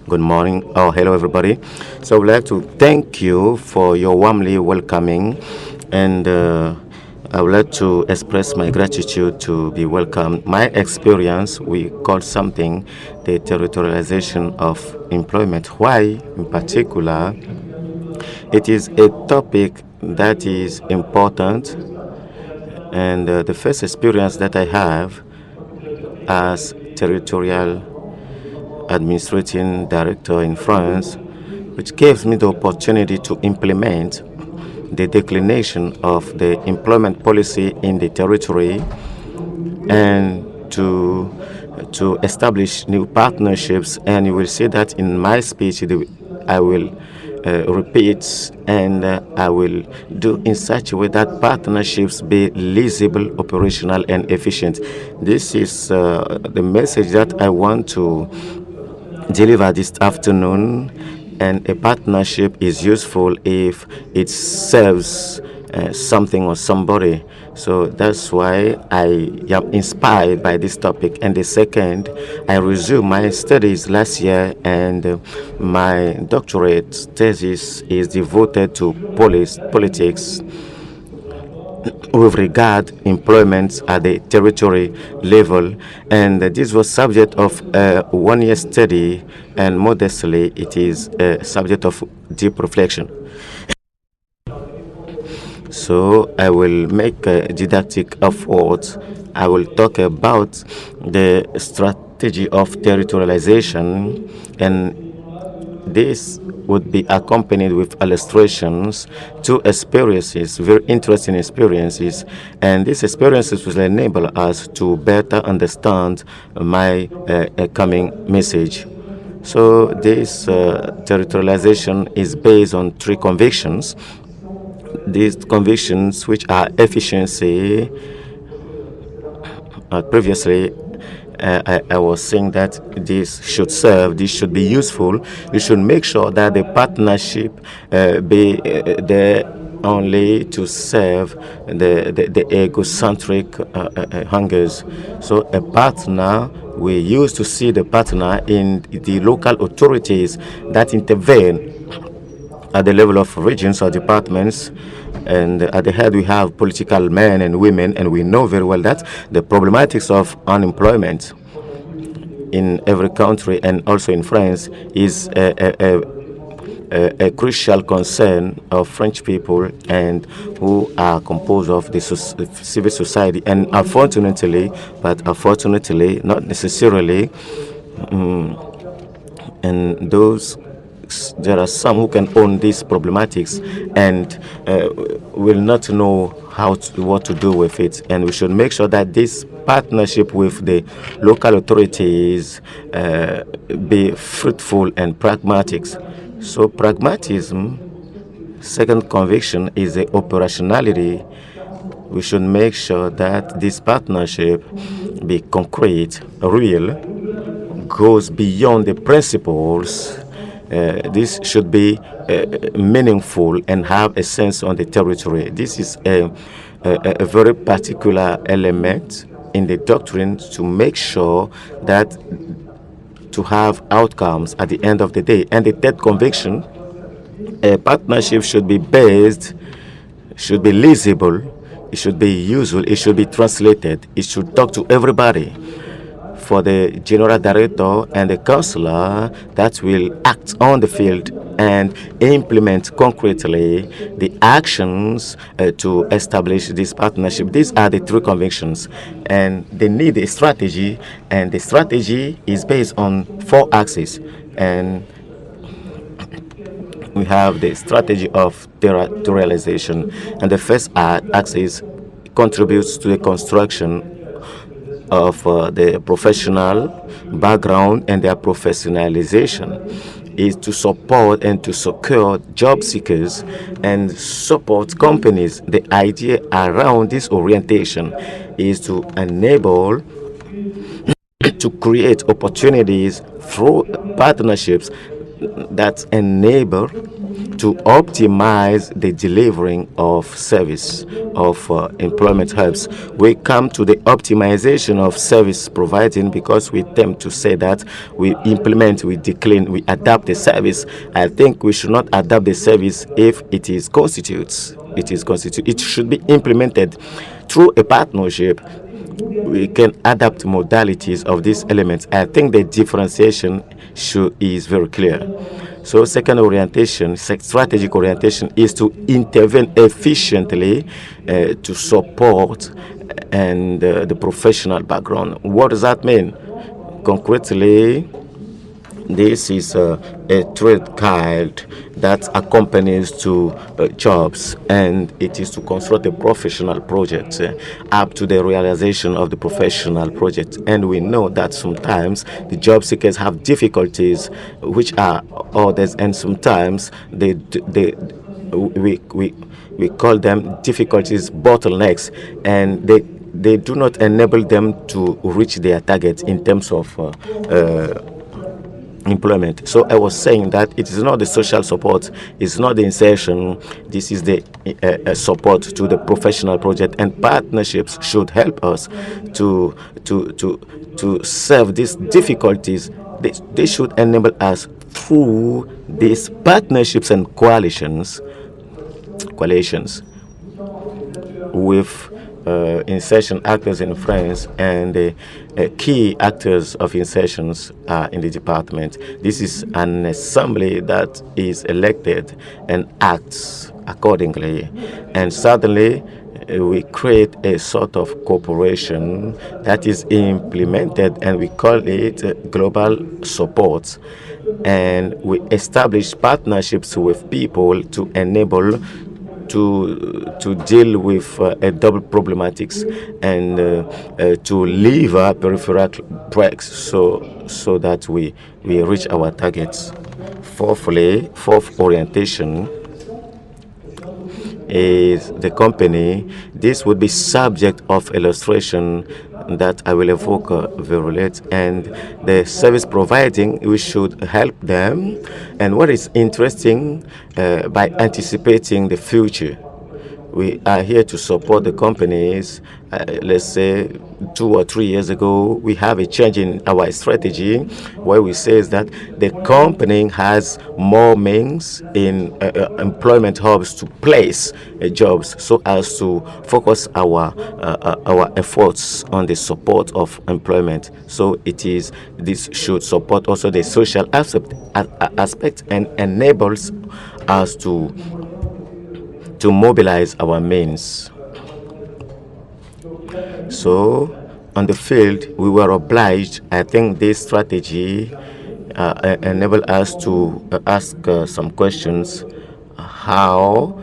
Good morning. Oh, hello, everybody. So, I would like to thank you for your warmly welcoming, and I would like to express my gratitude to be welcome. My experience, we call something the territorialization of employment. Why, in particular, it is a topic that is important, and the first experience that I have as territorial administrating director in France, which gives me the opportunity to implement the declination of the employment policy in the territory and to establish new partnerships. And you will see that in my speech, I will repeat and I will do in such a way that partnerships be legible, operational, and efficient. This is the message that I want to deliver this afternoon, and a partnership is useful if it serves something or somebody. So that's why I am inspired by this topic. And the second, I resumed my studies last year, and my doctorate thesis is devoted to politics with regard employment at the territory level, and this was subject of a one-year study, and modestly it is a subject of deep reflection. So I will make a didactic effort. I will talk about the strategy of territorialization, and this would be accompanied with illustrations, two experiences, very interesting experiences, and these experiences will enable us to better understand my coming message. So this territorialization is based on three convictions. These convictions, which are efficiency, previously I was saying that this should serve, this should be useful. You should make sure that the partnership be there only to serve the egocentric hungers. So a partner, we used to see the partner in the local authorities that intervene at the level of regions or departments, and at the head we have political men and women, and we know very well that the problematics of unemployment in every country and also in France is a crucial concern of French people, and who are composed of the civil society, and unfortunately, not necessarily, and those there are some who can own these problematics and will not know what to do with it. And we should make sure that this partnership with the local authorities be fruitful and pragmatic. So pragmatism, second conviction, is the operationality. We should make sure that this partnership be concrete, real, goes beyond the principles. This should be meaningful and have a sense on the territory. This is a very particular element in the doctrine to make sure that to have outcomes at the end of the day. And the third conviction, a partnership should be based, should be legible, it should be useful, it should be translated, it should talk to everybody. For the general director and the councillor that will act on the field and implement concretely the actions to establish this partnership. These are the three convictions, and they need a strategy, and the strategy is based on four axes. And we have the strategy of territorialization, and the first axis contributes to the construction of the professional background and their professionalization, is to support and to secure job seekers and support companies. The idea around this orientation is to enable to create opportunities through partnerships that enable to optimize the delivering of service of employment hubs. We come to the optimization of service providing because we tend to say that we implement, we decline, we adapt the service. I think we should not adapt the service if it is constitutes. It should be implemented through a partnership. We can adapt modalities of these elements. I think the differentiation is very clear. So second orientation, strategic orientation, is to intervene efficiently to support and the professional background. What does that mean? Concretely, this is a trade guide that accompanies to jobs, and it is to construct a professional project up to the realization of the professional project. And we know that sometimes the job seekers have difficulties, which are others, and sometimes we call them difficulties, bottlenecks, and they do not enable them to reach their targets in terms of employment. So I was saying that it is not the social support, it's not the insertion, this is the support to the professional project, and partnerships should help us to serve these difficulties. They should enable us through these partnerships and coalitions with insertion actors in France, and the key actors of insertions are in the department. This is an assembly that is elected and acts accordingly. And suddenly, we create a sort of corporation that is implemented, and we call it global support. And we establish partnerships with people to enable to deal with double problematics and to lever peripheral breaks so that we reach our targets. Fourth orientation is the company. This would be subject of illustration that I will evoke very late. And the service providing, we should help them. And what is interesting, by anticipating the future, we are here to support the companies. Let's say 2 or 3 years ago, we have a change in our strategy where we say that the company has more means in employment hubs to place jobs, so as to focus our efforts on the support of employment. So this should support also the social aspect and enables us to mobilize our means. So on the field, we were obliged. I think this strategy enabled us to ask some questions. How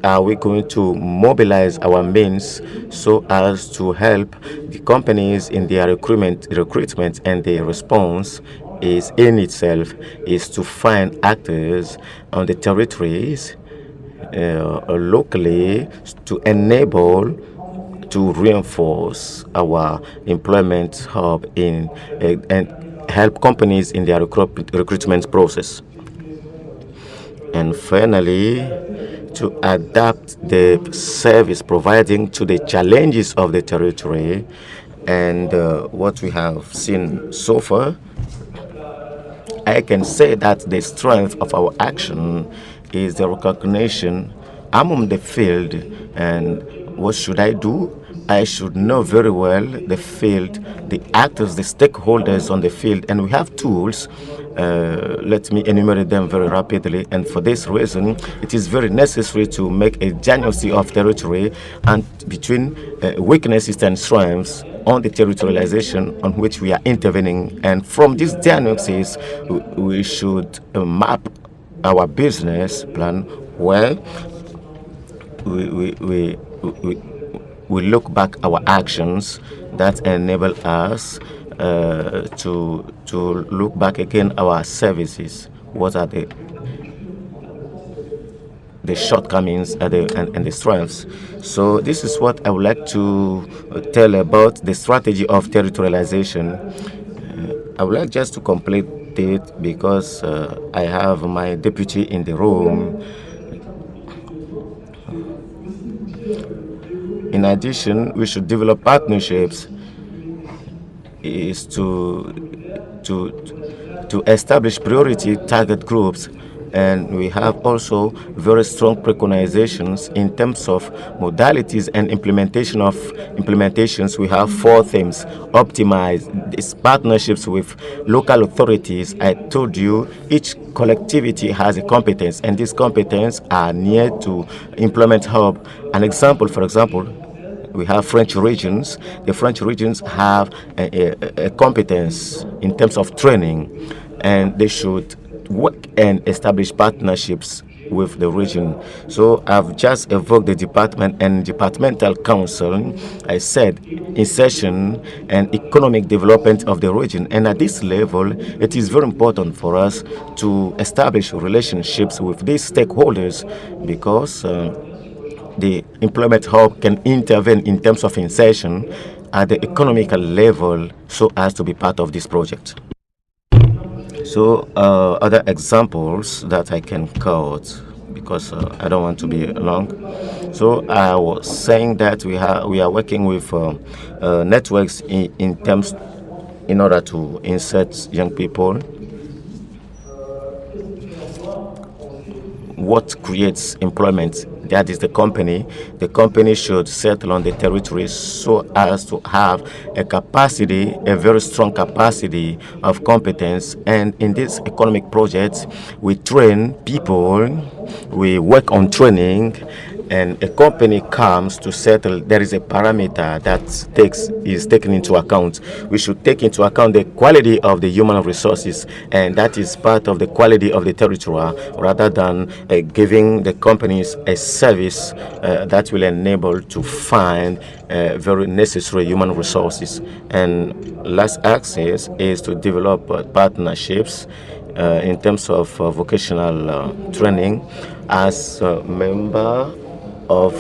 are we going to mobilize our means so as to help the companies in their recruitment, and the response is in itself is to find actors on the territories locally to enable to reinforce our employment hub and help companies in their recruitment process. And finally, to adapt the service providing to the challenges of the territory. And what we have seen so far, I can say that the strength of our action is the recognition. I'm on the field, and what should I do? I should know very well the field, the actors, the stakeholders on the field, and we have tools. Let me enumerate them very rapidly. And for this reason, it is very necessary to make a diagnosis of territory and between weaknesses and strengths on the territorialization on which we are intervening. And from this diagnosis, we should map our business plan where we look back our actions that enable us to look back again our services. What are the shortcomings and the strengths? So this is what I would like to tell about the strategy of territorialization. I would like just to complete it because I have my deputy in the room. In addition, we should develop partnerships is to establish priority target groups, and we have also very strong preconizations in terms of modalities and implementations. We have 4 themes: optimize these partnerships with local authorities. I told you each collectivity has a competence, and these competences are near to employment hub. An example, for example, we have French regions. The French regions have a competence in terms of training, and they should work and establish partnerships with the region. So I've just evoked the department and departmental council. I said insertion and economic development of the region, and at this level it is very important for us to establish relationships with these stakeholders because the employment hub can intervene in terms of insertion at the economical level so as to be part of this project. So other examples that I can quote, because I don't want to be long. So I was saying that we are working with networks in order to insert young people. What creates employment? That is the company. The company should settle on the territory so as to have a capacity, a very strong capacity of competence. And in this economic project, we train people, we work on training, and a company comes to settle. There is a parameter that is taken into account. We should take into account the quality of the human resources, and that is part of the quality of the territory, rather than giving the companies a service that will enable to find very necessary human resources. And last axis is to develop partnerships in terms of vocational training. As a member of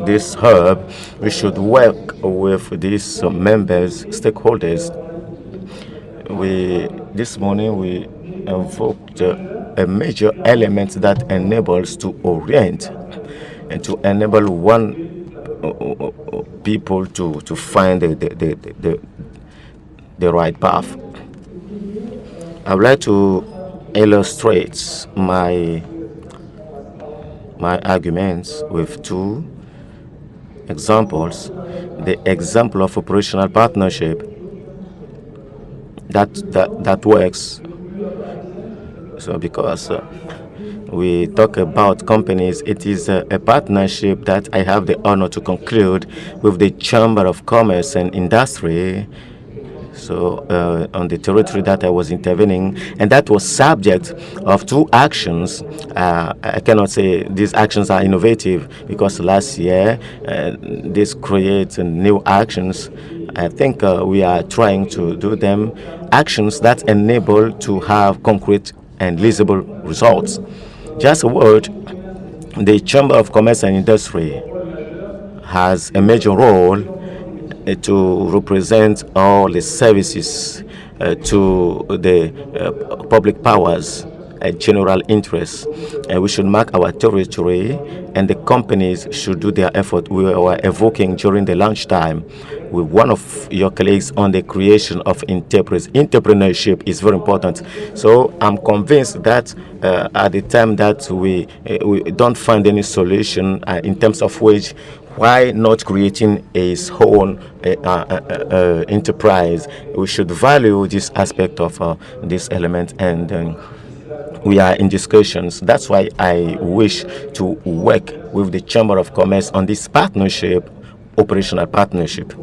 this hub, we should work with these members, stakeholders. This morning we invoked a major element that enables to orient and to enable people to find the right path. I would like to illustrate my arguments with 2 examples. The example of operational partnership that works. So because we talk about companies, it is a partnership that I have the honor to conclude with the Chamber of Commerce and Industry. So on the territory that I was intervening, and that was subject of 2 actions. I cannot say these actions are innovative because last year this creates new actions. I think we are trying to do them, actions that enable to have concrete and visible results. Just a word, the Chamber of Commerce and Industry has a major role to represent all the services to the public powers, general interests. We should mark our territory, and the companies should do their effort. We were evoking during the lunchtime with one of your colleagues on the creation of enterprise. Entrepreneurship is very important. So I'm convinced that at the time that we don't find any solution in terms of wage, why not creating his own enterprise? We should value this aspect of this element, and we are in discussions. That's why I wish to work with the Chamber of Commerce on this partnership, operational partnership.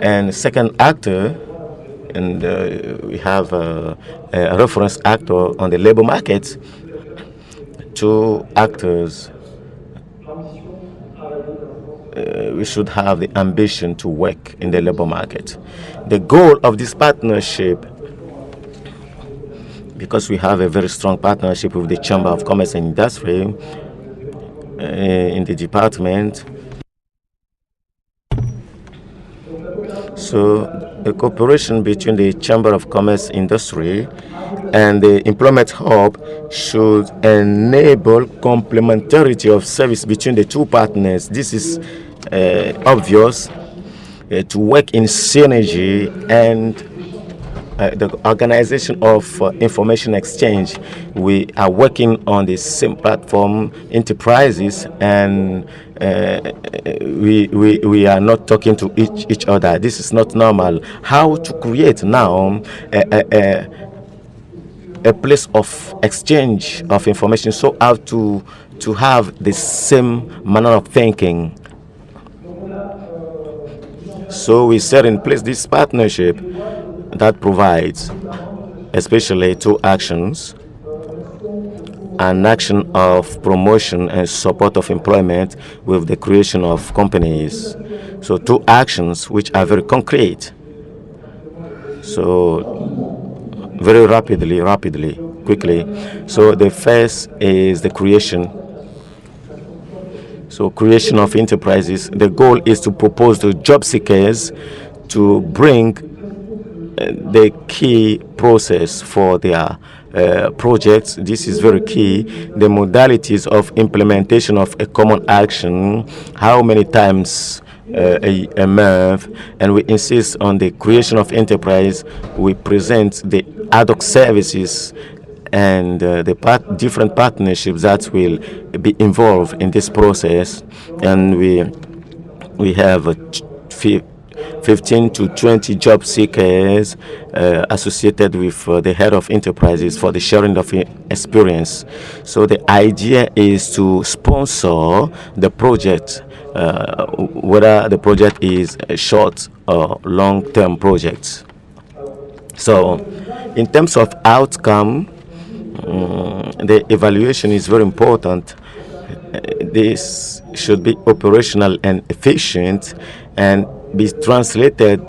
And second actor, and we have a reference actor on the labor market. 2 actors. We should have the ambition to work in the labor market. The goal of this partnership, because we have a very strong partnership with the Chamber of Commerce and Industry in the department. So the cooperation between the Chamber of Commerce Industry and the employment hub should enable complementarity of service between the two partners. This is obvious, to work in synergy, and the organization of information exchange. We are working on the same platform, enterprises, and we are not talking to each other. This is not normal. How to create now a place of exchange of information, so how to have the same manner of thinking. So we set in place this partnership that provides especially two actions: an action of promotion and support of employment with the creation of companies. So two actions which are very concrete. So very rapidly, quickly. So the first is the creation. So creation of enterprises. The goal is to propose to job seekers to bring the key process for their projects. This is very key. The modalities of implementation of a common action, how many times a month, and we insist on the creation of enterprise. We present the ad hoc services and the different partnerships that will be involved in this process, and we have 15 to 20 job seekers associated with the head of enterprises for the sharing of experience. So the idea is to sponsor the project, whether the project is a short or long-term project. So in terms of outcome, the evaluation is very important. This should be operational and efficient and be translated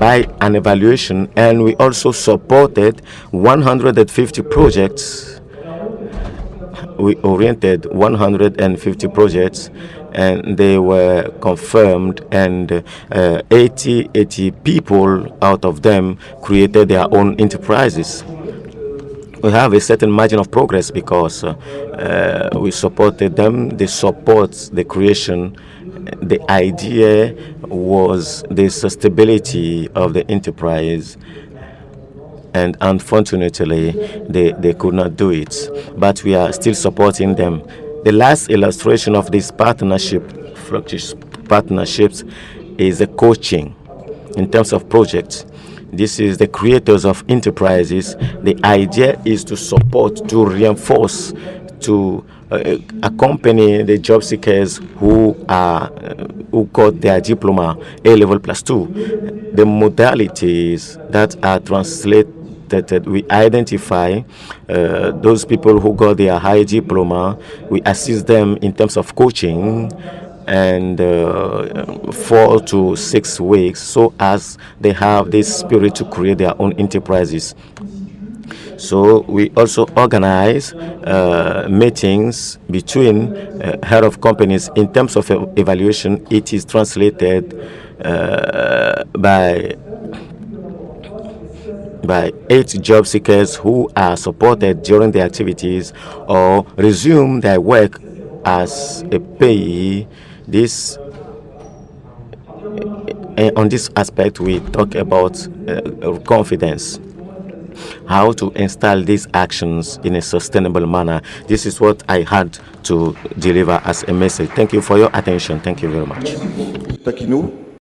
by an evaluation, and we also supported 150 projects. We oriented 150 projects, and they were confirmed, and 80 people out of them created their own enterprises. We have a certain margin of progress because we supported them. They support the creation. The idea was the sustainability of the enterprise, and unfortunately they could not do it, but we are still supporting them. The last illustration of this partnerships is the coaching in terms of projects. This is the creators of enterprises. The idea is to support, to reinforce, to accompany the job seekers who got their diploma A-level +2. The modalities that are translated, we identify those people who got their high diploma. We assist them in terms of coaching, and 4 to 6 weeks, so as they have this spirit to create their own enterprises. So we also organize meetings between head of companies. In terms of evaluation, it is translated by 8 job seekers who are supported during the activities or resume their work as a payee. On this aspect, we talk about confidence, how to install these actions in a sustainable manner. This is what I had to deliver as a message. Thank you for your attention. Thank you very much. Tacchino.